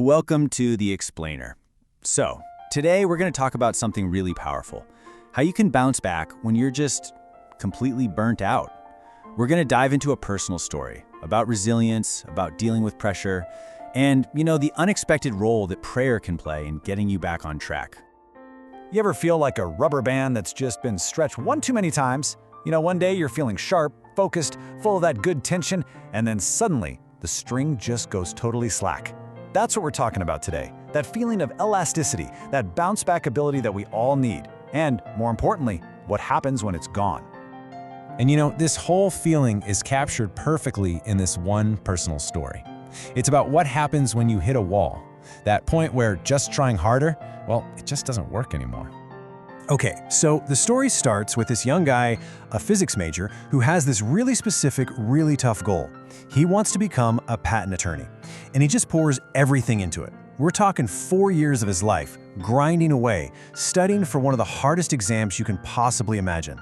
Welcome to The Explainer. So, today we're going to talk about something really powerful. How you can bounce back when you're just completely burnt out. We're going to dive into a personal story about resilience, about dealing with pressure, and, the unexpected role that prayer can play in getting you back on track. You ever feel like a rubber band that's just been stretched one too many times? One day you're feeling sharp, focused, full of that good tension, and then suddenly the string just goes totally slack. That's what we're talking about today. That feeling of elasticity, that bounce back ability that we all need. And more importantly, what happens when it's gone. And this whole feeling is captured perfectly in this one personal story. It's about what happens when you hit a wall. That point where just trying harder, well, it just doesn't work anymore. Okay, so the story starts with this young guy, a physics major, who has this really specific, really tough goal. He wants to become a patent attorney, and he just pours everything into it. We're talking 4 years of his life, grinding away, studying for one of the hardest exams you can possibly imagine.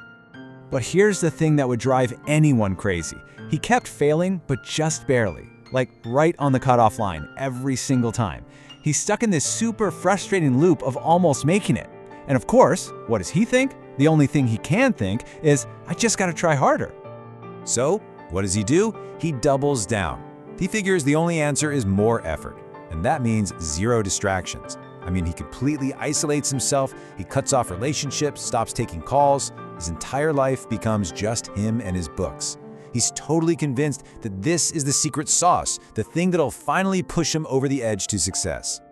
But here's the thing that would drive anyone crazy. He kept failing, but just barely, like right on the cutoff line every single time. He's stuck in this super frustrating loop of almost making it. And of course, what does he think? The only thing he can think is, I just gotta try harder. So, what does he do? He doubles down. He figures the only answer is more effort, and that means zero distractions. He completely isolates himself, he cuts off relationships, stops taking calls. His entire life becomes just him and his books. He's totally convinced that this is the secret sauce, the thing that'll finally push him over the edge to success.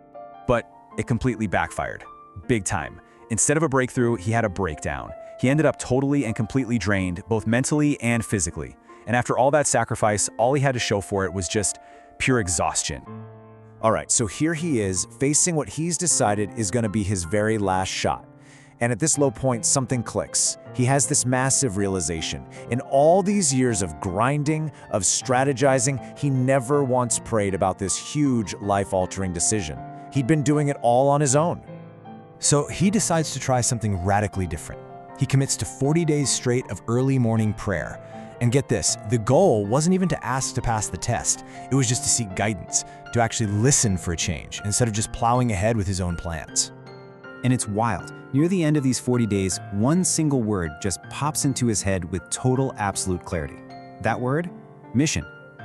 But it completely backfired. Big time. Instead of a breakthrough, he had a breakdown. He ended up totally and completely drained, both mentally and physically. And after all that sacrifice, all he had to show for it was just pure exhaustion. All right, so here he is, facing what he's decided is going to be his very last shot. And at this low point, something clicks. He has this massive realization. In all these years of grinding, of strategizing, he never once prayed about this huge, life-altering decision. He'd been doing it all on his own. So he decides to try something radically different. He commits to 40 days straight of early morning prayer. And get this, the goal wasn't even to ask to pass the test. It was just to seek guidance, to actually listen for a change, instead of just plowing ahead with his own plans. And it's wild. Near the end of these 40 days, one single word just pops into his head with total absolute clarity. That word? Mission.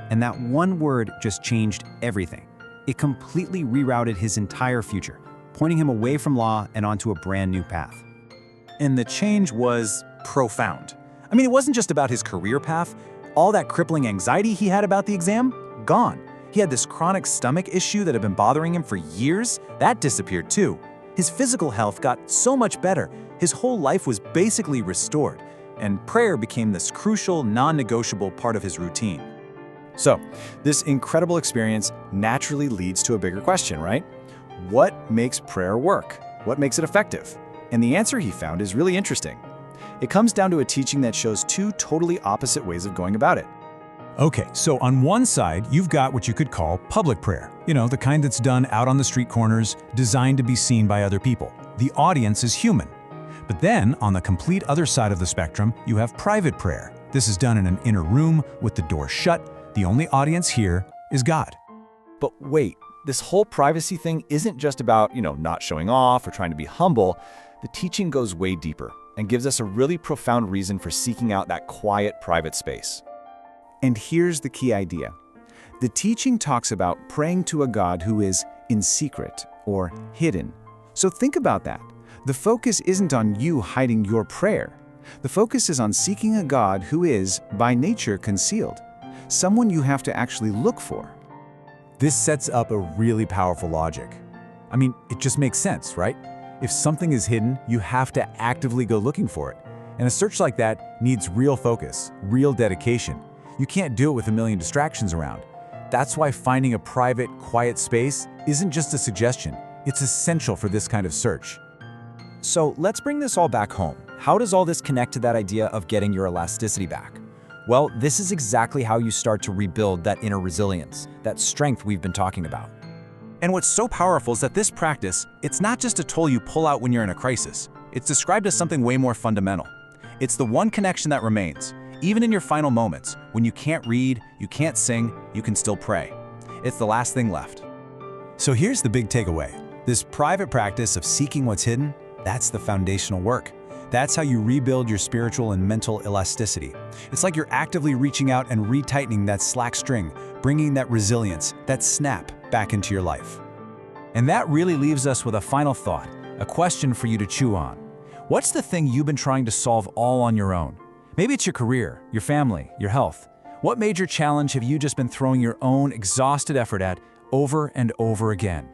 And that one word just changed everything. It completely rerouted his entire future, pointing him away from law and onto a brand new path. And the change was profound. It wasn't just about his career path. All that crippling anxiety he had about the exam, gone. He had this chronic stomach issue that had been bothering him for years. That disappeared too. His physical health got so much better. His whole life was basically restored. And prayer became this crucial, non-negotiable part of his routine. So, this incredible experience naturally leads to a bigger question, right? What makes prayer work? What makes it effective? And the answer he found is really interesting. It comes down to a teaching that shows two totally opposite ways of going about it. Okay, so on one side, you've got what you could call public prayer. The kind that's done out on the street corners, designed to be seen by other people. The audience is human. But then, on the complete other side of the spectrum, you have private prayer. This is done in an inner room with the door shut. The only audience here is God. But wait, this whole privacy thing isn't just about, not showing off or trying to be humble. The teaching goes way deeper and gives us a really profound reason for seeking out that quiet, private space. And here's the key idea. The teaching talks about praying to a God who is in secret or hidden. So think about that. The focus isn't on you hiding your prayer. The focus is on seeking a God who is, by nature, concealed. Someone you have to actually look for. This sets up a really powerful logic. It just makes sense, right? If something is hidden, you have to actively go looking for it. And a search like that needs real focus, real dedication. You can't do it with a million distractions around. That's why finding a private, quiet space isn't just a suggestion. It's essential for this kind of search. So let's bring this all back home. How does all this connect to that idea of getting your elasticity back? Well, this is exactly how you start to rebuild that inner resilience, that strength we've been talking about. And what's so powerful is that this practice, it's not just a tool you pull out when you're in a crisis. It's described as something way more fundamental. It's the one connection that remains. Even in your final moments, when you can't read, you can't sing, you can still pray. It's the last thing left. So here's the big takeaway. This private practice of seeking what's hidden, that's the foundational work. That's how you rebuild your spiritual and mental elasticity. It's like you're actively reaching out and retightening that slack string, bringing that resilience, that snap back into your life. And that really leaves us with a final thought, a question for you to chew on. What's the thing you've been trying to solve all on your own? Maybe it's your career, your family, your health. What major challenge have you just been throwing your own exhausted effort at over and over again?